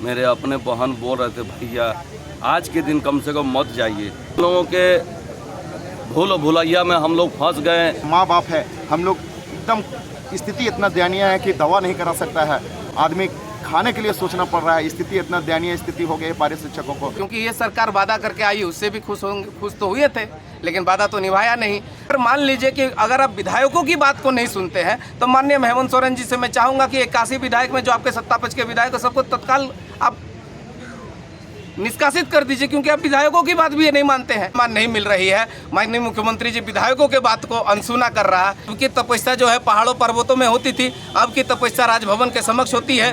मेरे अपने बहन बोल रहे थे भैया आज के दिन कम से कम मत जाइए। लोगों के भूल भुलैया में हम लोग फंस गए। माँ बाप है, हम लोग एकदम स्थिति इतना दयनीय है कि दवा नहीं करा सकता है, आदमी खाने के लिए सोचना पड़ रहा है। स्थिति इतना दयनीय स्थिति हो गई है पारे शिक्षकों को। क्योंकि ये सरकार वादा करके आई, उससे भी खुश तो हुए थे, लेकिन वादा तो निभाया नहीं। पर मान लीजिए कि अगर आप विधायकों की बात को नहीं सुनते हैं तो माननीय हेमंत सोरेन जी से मैं चाहूँगा कि 81 विधायक में जो आपके सत्ता पक्ष के विधायक है सबको तत्काल आप निष्कासित कर दीजिए, क्योंकि आप विधायकों की बात भी ये नहीं मानते हैं। मान नहीं मिल रही है, माननीय मुख्यमंत्री जी विधायकों के बात को अनसुना कर रहा है। उनकी तपस्या जो है पहाड़ों पर्वतों में होती थी, अब की तपस्या राजभवन के समक्ष होती है।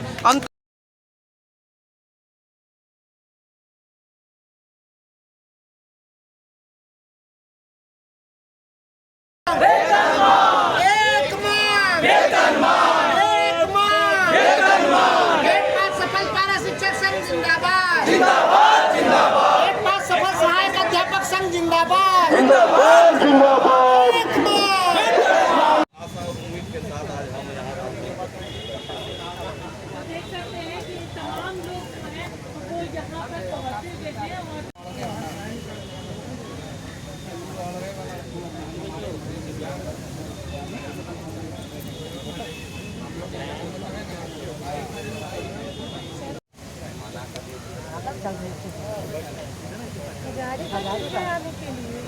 गाड़ी बनाने के लिए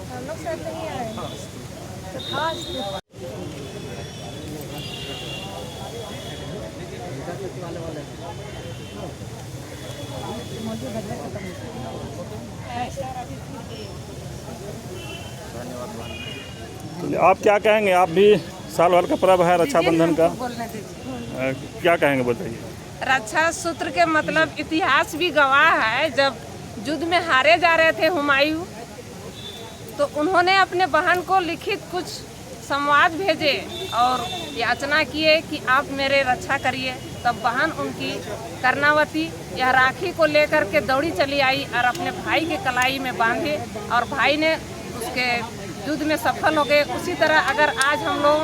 हम लोग सब नहीं आए तो खास तो आप क्या कहेंगे? आप भी साल भर का पर्व है रक्षाबंधन का, क्या कहेंगे बताइए? रक्षा सूत्र के मतलब इतिहास भी गवाह है। जब युद्ध में हारे जा रहे थे हुमायूं, तो उन्होंने अपने बहन को लिखित कुछ संवाद भेजे और याचना किए कि आप मेरे रक्षा करिए। तब बहन उनकी कर्णावती यह राखी को लेकर के दौड़ी चली आई और अपने भाई के कलाई में बांधे और भाई ने उसके युद्ध में सफल हो गए। उसी तरह अगर आज हम लोग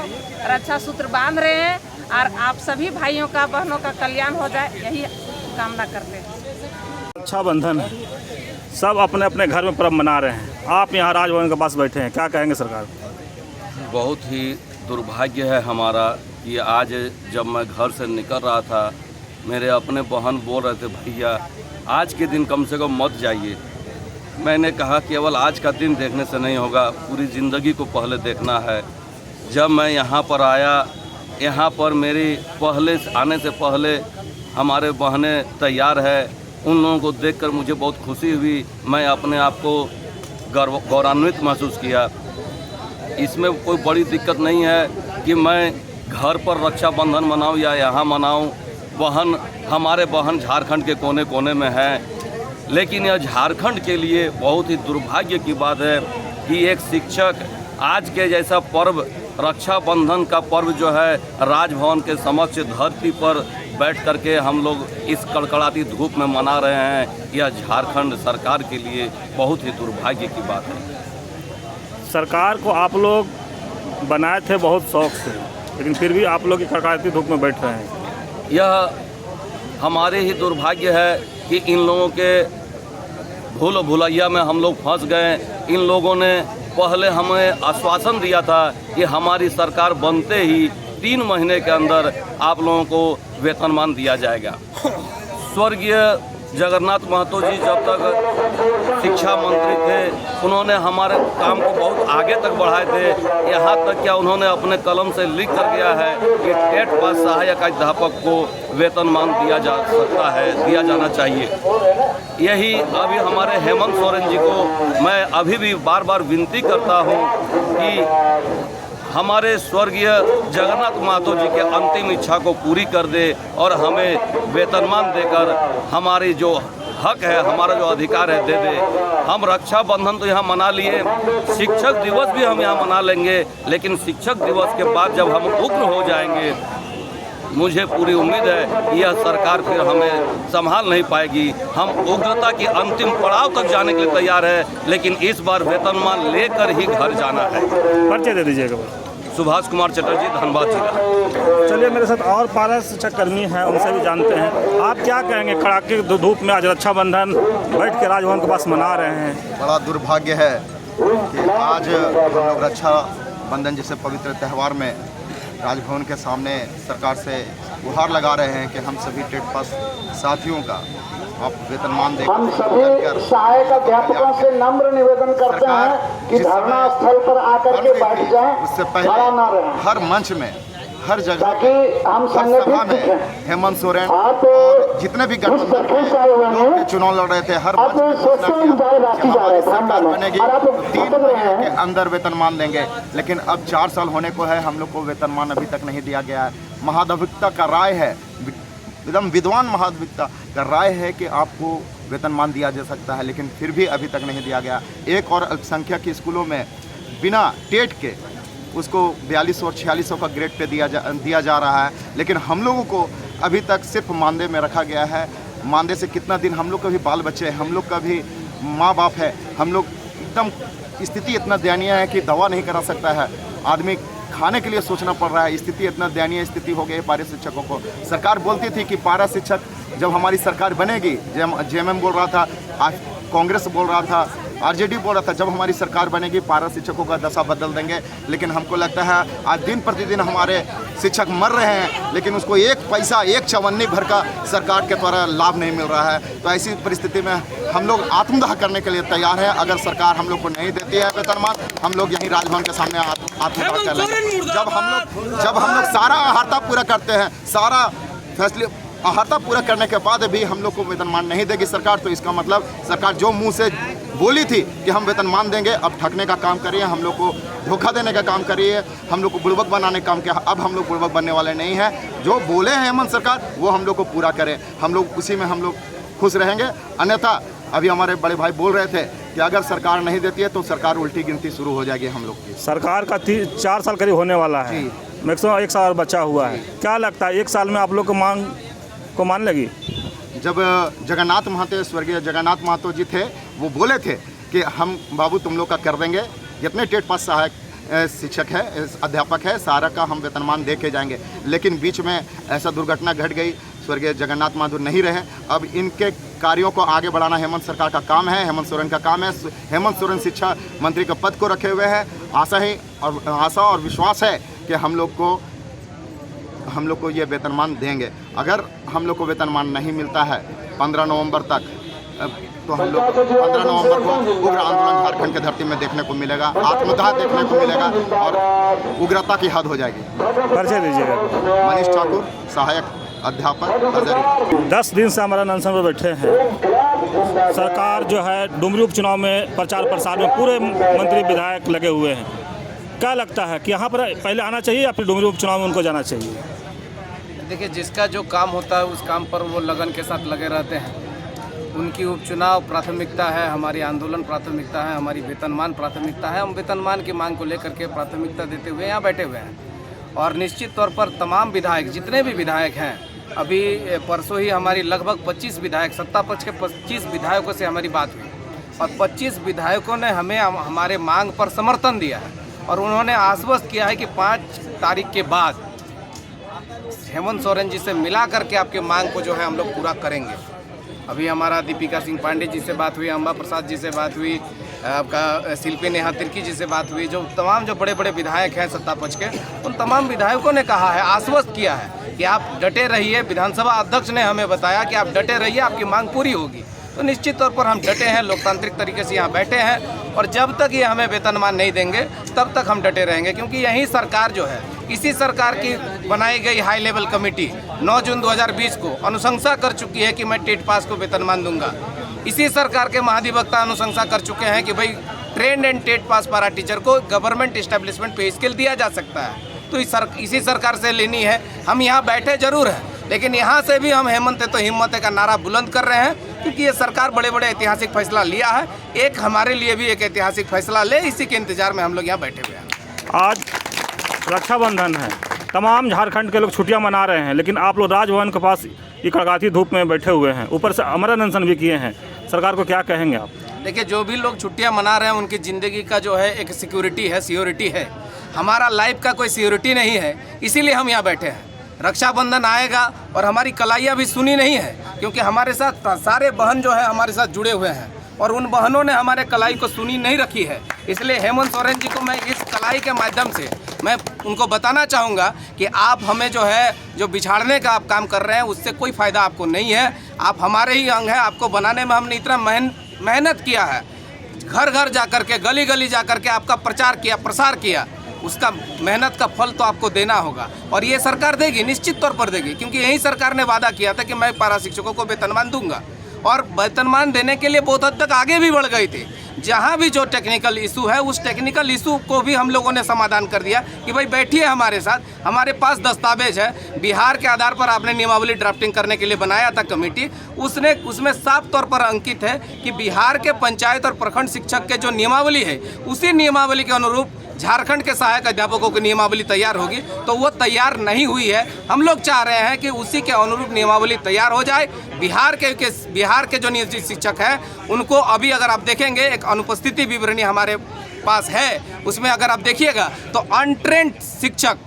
रक्षा सूत्र बांध रहे हैं और आप सभी भाइयों का बहनों का कल्याण हो जाए, यही कामना करते हैं। रक्षाबंधन है, सब अपने अपने घर में पर्व मना रहे हैं, आप यहाँ राजभवन के पास बैठे हैं, क्या कहेंगे सरकार? बहुत ही दुर्भाग्य है हमारा कि आज जब मैं घर से निकल रहा था मेरे अपने बहन बोल रहे थे भैया आज के दिन कम से कम मत जाइए। मैंने कहा केवल आज का दिन देखने से नहीं होगा, पूरी ज़िंदगी को पहले देखना है। जब मैं यहाँ पर आया, यहाँ पर मेरी पहले आने से पहले हमारे बहनें तैयार है, उन लोगों को देखकर मुझे बहुत खुशी हुई। मैं अपने आप को गौरवान्वित महसूस किया। इसमें कोई बड़ी दिक्कत नहीं है कि मैं घर पर रक्षाबंधन मनाऊं या यहाँ मनाऊं। हमारे बहन झारखंड के कोने कोने में हैं, लेकिन यह झारखंड के लिए बहुत ही दुर्भाग्य की बात है कि एक शिक्षक आज के जैसा पर्व रक्षाबंधन का पर्व जो है राजभवन के समक्ष धरती पर बैठ करके हम लोग इस कड़कड़ाती धूप में मना रहे हैं। यह झारखंड सरकार के लिए बहुत ही दुर्भाग्य की बात है। सरकार को आप लोग बनाए थे बहुत शौक से, लेकिन फिर भी आप लोग कड़कड़ाती धूप में बैठ रहे हैं। यह हमारे ही दुर्भाग्य है कि इन लोगों के भूल भुलैया में हम लोग फंस गए। इन लोगों ने पहले हमें आश्वासन दिया था कि हमारी सरकार बनते ही 3 महीने के अंदर आप लोगों को वेतनमान दिया जाएगा। स्वर्गीय जगन्नाथ महतो जी जब तक शिक्षा मंत्री थे उन्होंने हमारे काम को बहुत आगे तक बढ़ाए थे। यहाँ तक क्या उन्होंने अपने कलम से लिख कर गया है कि टेट पास सहायक अध्यापक को वेतनमान दिया जा सकता है, दिया जाना चाहिए। यही अभी हमारे हेमंत सोरेन जी को मैं अभी भी बार बार विनती करता हूँ कि हमारे स्वर्गीय जगन्नाथ महतो जी के अंतिम इच्छा को पूरी कर दे और हमें वेतनमान देकर हमारी जो हक है, हमारा जो अधिकार है दे दे। हम रक्षाबंधन तो यहाँ मना लिए, शिक्षक दिवस भी हम यहाँ मना लेंगे, लेकिन शिक्षक दिवस के बाद जब हम उग्र हो जाएंगे, मुझे पूरी उम्मीद है कि यह सरकार फिर हमें संभाल नहीं पाएगी। हम उग्रता की अंतिम पड़ाव तक जाने के लिए तैयार है, लेकिन इस बार वेतनमान लेकर ही घर जाना है। पर्चे दे दीजिएगा। सुभाष कुमार चटर्जी, धनबाद जिला। चलिए, मेरे साथ और पारा शिक्षक कर्मी हैं, उनसे भी जानते हैं। आप क्या कहेंगे, कड़ाके की धूप में आज रक्षाबंधन बैठ के राजभवन के पास मना रहे हैं? बड़ा दुर्भाग्य है कि आज हम लोग रक्षाबंधन जैसे पवित्र त्यौहार में राजभवन के सामने सरकार से गुहार लगा रहे हैं कि हम सभी टेट पास साथियों का आप वेतनमान दें। हम सभी सहायक अध्यापकों से नम्र निवेदन करते हैं कि धरना स्थल पर आकर के बैठ जाएं, उससे खड़ा ना पहले रहें, हर मंच में, हर जगह, ताकि हम हर सभा संगठित में दिखें। हेमंत सोरेन आप और जितने भी उस तथ्य से गठबंधन आए हुए हैं, चुनाव लड़ रहे थे, हर आप मंच में सोचते हैं जाए राखी जा रहे थे, सरकार हम बनेगी और आप 3 भटक रहे महीने के हैं। अंदर वेतनमान देंगे, लेकिन अब 4 साल होने को है, हम लोग को वेतनमान अभी तक नहीं दिया गया है। महाधिवक्ता का राय है, एकदम विद्वान महाधिवक्ता का राय है कि आपको वेतनमान दिया जा सकता है, लेकिन फिर भी अभी तक नहीं दिया गया। एक और अल्पसंख्यक के स्कूलों में बिना टेट के उसको 4200 और 4600 का ग्रेड पे दिया जा रहा है, लेकिन हम लोगों को अभी तक सिर्फ मानदेय में रखा गया है। मानदेय से कितना दिन, हम लोग का भी बाल बच्चे हैं, हम लोग का भी माँ बाप है, हम लोग एकदम स्थिति इतना दयनीय है कि दवा नहीं करा सकता है, आदमी खाने के लिए सोचना पड़ रहा है। स्थिति इतना दयनीय स्थिति हो गई है पारा शिक्षकों को। सरकार बोलती थी कि पारा शिक्षक जब हमारी सरकार बनेगी, जेएमएम बोल रहा था, आज कांग्रेस बोल रहा था, आरजेडी बोल रहा था, जब हमारी सरकार बनेगी पारा शिक्षकों का दशा बदल देंगे। लेकिन हमको लगता है आज दिन प्रतिदिन हमारे शिक्षक मर रहे हैं, लेकिन उसको एक पैसा, एक चवन्नी भर का सरकार के द्वारा लाभ नहीं मिल रहा है। तो ऐसी परिस्थिति में हम लोग आत्मदाह करने के लिए तैयार हैं। अगर सरकार हम लोग को नहीं देती है वेतनमान, हम लोग यहीं राजभवन के सामने आत्मदाह कर लेंगे। जब हम लोग सारा आहारता पूरा करते हैं, सारा फैसले आहारता पूरा करने के बाद भी हम लोग को वेतनमान नहीं देगी सरकार, तो इसका मतलब सरकार जो मुंह से बोली थी कि हम वेतनमान देंगे, अब ठगने का काम करिए, हम लोग को धोखा देने का काम करिए, हम लोग को बुड़बक बनाने का काम किया। अब हम लोग बुड़बक बनने वाले नहीं हैं। जो बोले हैं हेमंत सरकार वो हम लोग को पूरा करें, हम लोग उसी में हम लोग खुश रहेंगे। अन्यथा अभी हमारे बड़े भाई बोल रहे थे कि अगर सरकार नहीं देती है तो सरकार उल्टी गिनती शुरू हो जाएगी हम लोग की। सरकार का 4 साल करीब होने वाला है, मैक्सिमम 1 साल बचा हुआ है। क्या लगता है 1 साल में आप लोग को मांग को मान लगी? जब जगन्नाथ महतो, स्वर्गीय जगन्नाथ महतो जी थे, वो बोले थे कि हम बाबू तुम लोग का कर देंगे, जितने टेट पास सहायक शिक्षक है, अध्यापक है, सारा का हम वेतनमान दे के जाएंगे। लेकिन बीच में ऐसा दुर्घटना घट गई, स्वर्गीय जगन्नाथ महतो नहीं रहे। अब इनके कार्यों को आगे बढ़ाना हेमंत सरकार का काम है, हेमंत सोरेन का काम है। हेमंत सोरेन शिक्षा मंत्री का पद को रखे हुए हैं। आशा और विश्वास है कि हम लोग को ये वेतनमान देंगे। अगर हम लोग को वेतनमान नहीं मिलता है 15 नवंबर तक, तो हम लोग 15 नवंबर को उग्र आंदोलन झारखंड की धरती में देखने को मिलेगा, आत्मदाह देखने को मिलेगा और उग्रता की हद हो जाएगी। परिचय दीजिएगा। मनीष ठाकुर, सहायक अध्यापक, हजारी। 10 दिन से हमारा अनशन पर बैठे हैं। सरकार जो है डुमरी उपचुनाव में प्रचार प्रसार में पूरे मंत्री विधायक लगे हुए हैं। क्या लगता है कि यहाँ पर पहले आना चाहिए या फिर डुमरी उपचुनाव में उनको जाना चाहिए? देखिए, जिसका जो काम होता है उस काम पर वो लगन के साथ लगे रहते हैं। उनकी उपचुनाव प्राथमिकता है, हमारी आंदोलन प्राथमिकता है, हमारी वेतनमान प्राथमिकता है। हम वेतनमान की मांग को लेकर के प्राथमिकता देते हुए यहाँ बैठे हुए हैं। और निश्चित तौर पर तमाम विधायक, जितने भी विधायक हैं, अभी परसों ही हमारी लगभग 25 विधायक, सत्ता पक्ष के 25 विधायकों से हमारी बात हुई और 25 विधायकों ने हमें हमारे मांग पर समर्थन दिया है और उन्होंने आश्वस्त किया है कि 5 तारीख के बाद हेमंत सोरेन जी से मिला करके आपके मांग को जो है हम लोग पूरा करेंगे। अभी हमारा दीपिका सिंह पांडे जी से बात हुई, अंबा प्रसाद जी से बात हुई, आपका शिल्पी नेहा तिर्की जी से बात हुई। जो तमाम जो बड़े बड़े विधायक हैं सत्ता पक्ष के, उन तमाम विधायकों ने कहा है, आश्वस्त किया है कि आप डटे रहिए। विधानसभा अध्यक्ष ने हमें बताया कि आप डटे रहिए, आपकी मांग पूरी होगी। तो निश्चित तौर पर हम डटे हैं, लोकतांत्रिक तरीके से यहाँ बैठे हैं और जब तक ये हमें वेतनमान नहीं देंगे तब तक हम डटे रहेंगे। क्योंकि यही सरकार जो है, इसी सरकार की बनाई गई हाई लेवल कमेटी 9 जून 2020 को अनुशंसा कर चुकी है कि मैं टेट पास को वेतनमान दूंगा। इसी सरकार के महाधिवक्ता अनुशंसा कर चुके हैं कि भाई ट्रेंड एंड टेट पास पारा टीचर को गवर्नमेंट एस्टेब्लिशमेंट पे स्केल दिया जा सकता है। तो इसी सरकार से लेनी है। हम यहाँ बैठे जरूर हैं, लेकिन यहाँ से भी हम हेमंत है तो हिम्मत है का नारा बुलंद कर रहे हैं, क्योंकि ये सरकार बड़े बड़े ऐतिहासिक फैसला लिया है। एक हमारे लिए भी एक ऐतिहासिक फैसला ले, इसी के इंतजार में हम लोग यहाँ बैठे हुए हैं। आज रक्षाबंधन है, तमाम झारखंड के लोग छुट्टियां मना रहे हैं, लेकिन आप लोग राजभवन के पास ये कड़काती धूप में बैठे हुए हैं, ऊपर से अमरण अनशन भी किए हैं। सरकार को क्या कहेंगे आप? देखिए, जो भी लोग छुट्टियां मना रहे हैं उनकी ज़िंदगी का जो है एक सिक्योरिटी है, सियोरिटी है। हमारा लाइफ का कोई सिक्योरिटी नहीं है, इसीलिए हम यहाँ बैठे हैं। रक्षाबंधन आएगा और हमारी कलाइयाँ भी सुनी नहीं है, क्योंकि हमारे साथ सारे बहन जो है हमारे साथ जुड़े हुए हैं और उन बहनों ने हमारे कलाई को सुनी नहीं रखी है। इसलिए हेमंत सोरेन जी को मैं इस कलाई के माध्यम से मैं उनको बताना चाहूँगा कि आप हमें जो है जो बिछाड़ने का आप काम कर रहे हैं उससे कोई फ़ायदा आपको नहीं है। आप हमारे ही अंग हैं, आपको बनाने में हमने इतना मेहनत किया है, घर घर जा कर के, गली गली जा कर के आपका प्रचार किया, प्रसार किया, उसका मेहनत का फल तो आपको देना होगा और ये सरकार देगी, निश्चित तौर पर देगी, क्योंकि यही सरकार ने वादा किया था कि मैं पारा शिक्षकों को वेतनमान दूंगा और वेतनमान देने के लिए बहुत हद तक आगे भी बढ़ गई थी। जहाँ भी जो टेक्निकल इशू है उस टेक्निकल इशू को भी हम लोगों ने समाधान कर दिया कि भाई बैठिए हमारे साथ, हमारे पास दस्तावेज है। बिहार के आधार पर आपने नियमावली ड्राफ्टिंग करने के लिए बनाया था कमेटी, उसमें साफ तौर पर अंकित है कि बिहार के पंचायत और प्रखंड शिक्षक के जो नियमावली है उसी नियमावली के अनुरूप झारखंड के सहायक अध्यापकों की नियमावली तैयार होगी, तो वो तैयार नहीं हुई है। हम लोग चाह रहे हैं कि उसी के अनुरूप नियमावली तैयार हो जाए। बिहार के जो नियोजित शिक्षक हैं उनको अभी अगर आप देखेंगे एक अनुपस्थिति विवरणी हमारे पास है, उसमें अगर आप देखिएगा तो अनट्रेंड शिक्षक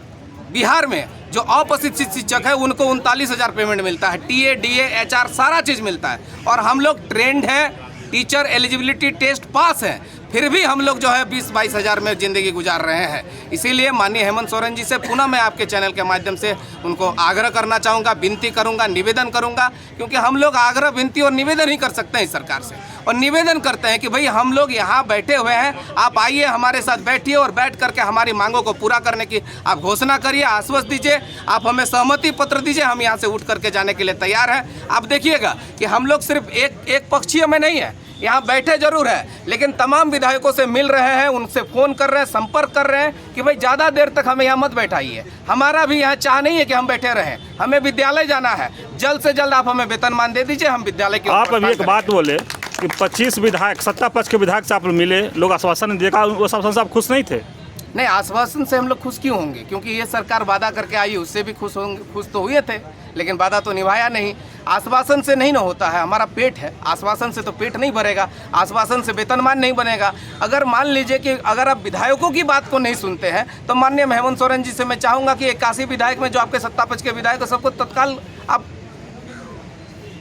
बिहार में जो अप्रशिक्षित शिक्षक है उनको 39,000 पेमेंट मिलता है, टीए डीए एचआर सारा चीज़ मिलता है और हम लोग ट्रेंड हैं, टीचर एलिजिबिलिटी टेस्ट पास है, फिर भी हम लोग जो है 20-22 हज़ार में ज़िंदगी गुजार रहे हैं। इसीलिए माननीय हेमंत सोरेन जी से पुनः मैं आपके चैनल के माध्यम से उनको आग्रह करना चाहूँगा, विनती करूँगा, निवेदन करूँगा, क्योंकि हम लोग आग्रह, विनती और निवेदन ही कर सकते हैं इस सरकार से और निवेदन करते हैं कि भाई हम लोग यहाँ बैठे हुए हैं, आप आइए हमारे साथ बैठिए और बैठ करके हमारी मांगों को पूरा करने की आप घोषणा करिए, आश्वस्त दीजिए, आप हमें सहमति पत्र दीजिए, हम यहाँ से उठ करके जाने के लिए तैयार हैं। आप देखिएगा कि हम लोग सिर्फ एक पक्षीय में नहीं है, यहाँ बैठे जरूर है, लेकिन तमाम विधायकों से मिल रहे हैं, उनसे फ़ोन कर रहे हैं, संपर्क कर रहे हैं कि भाई ज़्यादा देर तक हमें यहाँ मत बैठाइए। हमारा भी यहाँ चाह नहीं है कि हम बैठे रहें, हमें विद्यालय जाना है, जल्द से जल्द आप हमें वेतनमान दे दीजिए, हम विद्यालय के। आप अभी एक बात बोले कि 25 विधायक, सत्ता पक्ष के विधायक से आप मिले, लोग आश्वासन देखा, वो सब खुश नहीं थे? नहीं, आश्वासन से हम लोग खुश क्यों होंगे, क्योंकि ये सरकार वादा करके आई, उससे भी खुश तो हुए थे, लेकिन वादा तो निभाया नहीं। आश्वासन से नहीं ना होता है, हमारा पेट है, आश्वासन से तो पेट नहीं भरेगा, आश्वासन से वेतनमान नहीं बनेगा। अगर मान लीजिए कि अगर आप विधायकों की बात को नहीं सुनते हैं तो माननीय हेमंत सोरेन जी से मैं चाहूँगा कि 81 विधायक में जो आपके सत्ता पक्ष के विधायक सबको तत्काल आप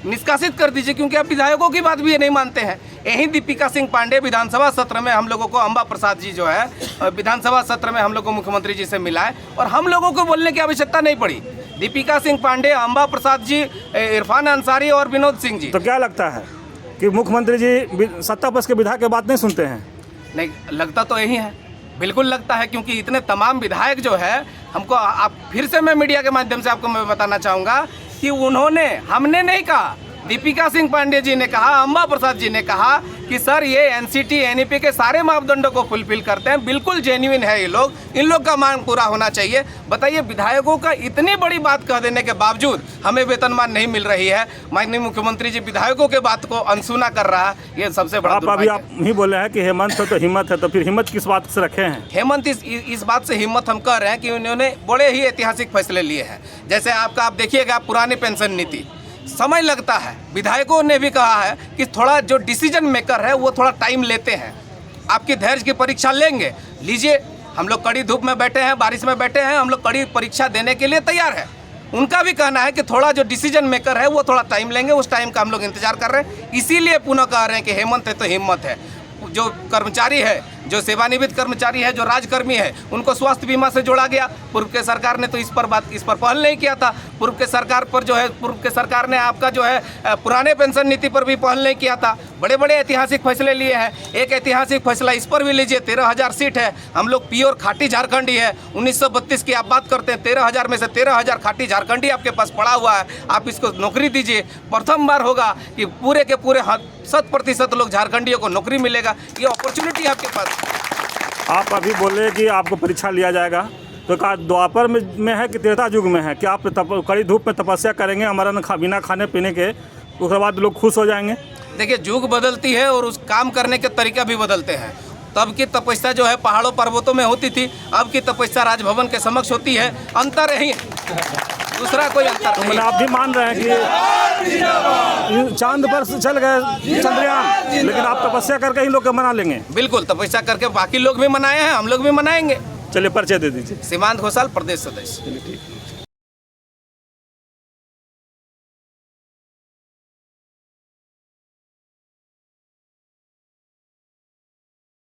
निष्कासित कर दीजिए, क्योंकि आप विधायकों की बात भी ये नहीं मानते हैं। यही दीपिका सिंह पांडे विधानसभा सत्र में हम लोगों को, अंबा प्रसाद जी जो है विधानसभा सत्र में हम लोग को मुख्यमंत्री जी से मिला है और हम लोगों को बोलने की आवश्यकता नहीं पड़ी। दीपिका सिंह पांडे, अंबा प्रसाद जी, इरफान अंसारी और विनोद सिंह जी। तो क्या लगता है कि मुख्यमंत्री जी सत्ता पक्ष के विधायक की बात नहीं सुनते हैं? नहीं, लगता तो यही है, बिल्कुल लगता है, क्योंकि इतने तमाम विधायक जो है हमको, आप फिर से मैं मीडिया के माध्यम से आपको मैं बताना चाहूँगा कि उन्होंने, हमने नहीं कहा, दीपिका सिंह पांडे जी ने कहा, अंबा प्रसाद जी ने कहा कि सर ये एनसीटी एनईपी के सारे मापदंडों को फुलफिल करते हैं, बिल्कुल जेन्युइन है ये लोग, इन लोग का मांग पूरा होना चाहिए। बताइए, विधायकों का इतनी बड़ी बात कह देने के बावजूद हमें वेतनमान नहीं मिल रही है। माननीय मुख्यमंत्री जी विधायकों के बात को अनसुना कर रहा है, ये सबसे बड़ा अभी आप ही बोले हैं कि हेमंत है तो हिम्मत है, तो फिर हिम्मत किस बात से रखे हैं? हेमंत इस बात से हिम्मत हम कह रहे हैं कि उन्होंने बड़े ही ऐतिहासिक फैसले लिए हैं। जैसे आप देखिएगा पुरानी पेंशन नीति, समय लगता है, विधायकों ने भी कहा है कि थोड़ा जो डिसीजन मेकर है वो थोड़ा टाइम लेते हैं, आपकी धैर्य की परीक्षा लेंगे, लीजिए। हम लोग कड़ी धूप में बैठे हैं, बारिश में बैठे हैं, हम लोग कड़ी परीक्षा देने के लिए तैयार है। उनका भी कहना है कि थोड़ा जो डिसीजन मेकर है वो थोड़ा टाइम लेंगे, उस टाइम का हम लोग इंतजार कर रहे हैं। इसीलिए पुनः कह रहे हैं कि हेमंत है तो हिम्मत है। जो कर्मचारी है, जो सेवानिवृत्त कर्मचारी है, जो राजकर्मी है, उनको स्वास्थ्य बीमा से जोड़ा गया। पूर्व के सरकार ने तो इस पर पहल नहीं किया था। पूर्व के सरकार ने आपका जो है पुराने पेंशन नीति पर भी पहल नहीं किया था। बड़े बड़े ऐतिहासिक फैसले लिए हैं। एक ऐतिहासिक फैसला इस पर भी लीजिए, 13,000 सीट है, हम लोग प्योर खाटी झारखंडी है। 1932 की आप बात करते हैं, 13,000 में से 13,000 खाटी झारखंडी आपके पास पड़ा हुआ है, आप इसको नौकरी दीजिए। प्रथम बार होगा कि पूरे के पूरे 100% लोग झारखंडियों को नौकरी मिलेगा। ये अपॉर्चुनिटी आपके पास। आप अभी बोले कि आपको परीक्षा लिया जाएगा, तो कहा द्वापर में है कि त्रेता युग में है कि आप कड़ी धूप में तपस्या करेंगे हमारा बिना खाने पीने के, उसके बाद लोग खुश हो जाएंगे? देखिए, युग बदलती है और उस काम करने के तरीका भी बदलते हैं। तब की तपस्या जो है पहाड़ों पर्वतों में होती थी, अब की तपस्या राजभवन के समक्ष होती है। अंतर है, दूसरा कोई अंतर तो नहीं। आप भी मान रहे हैं कि चांद पर चल गए चंद्रयान, लेकिन आप तपस्या करके ही लोग मना लेंगे? बिल्कुल, तपस्या करके बाकी लोग भी मनाए हैं, हम लोग भी मनाएंगे। चलिए परिचय दे दीजिए। सीमांत घोषाल, प्रदेश सदस्य। चलिए ठीक।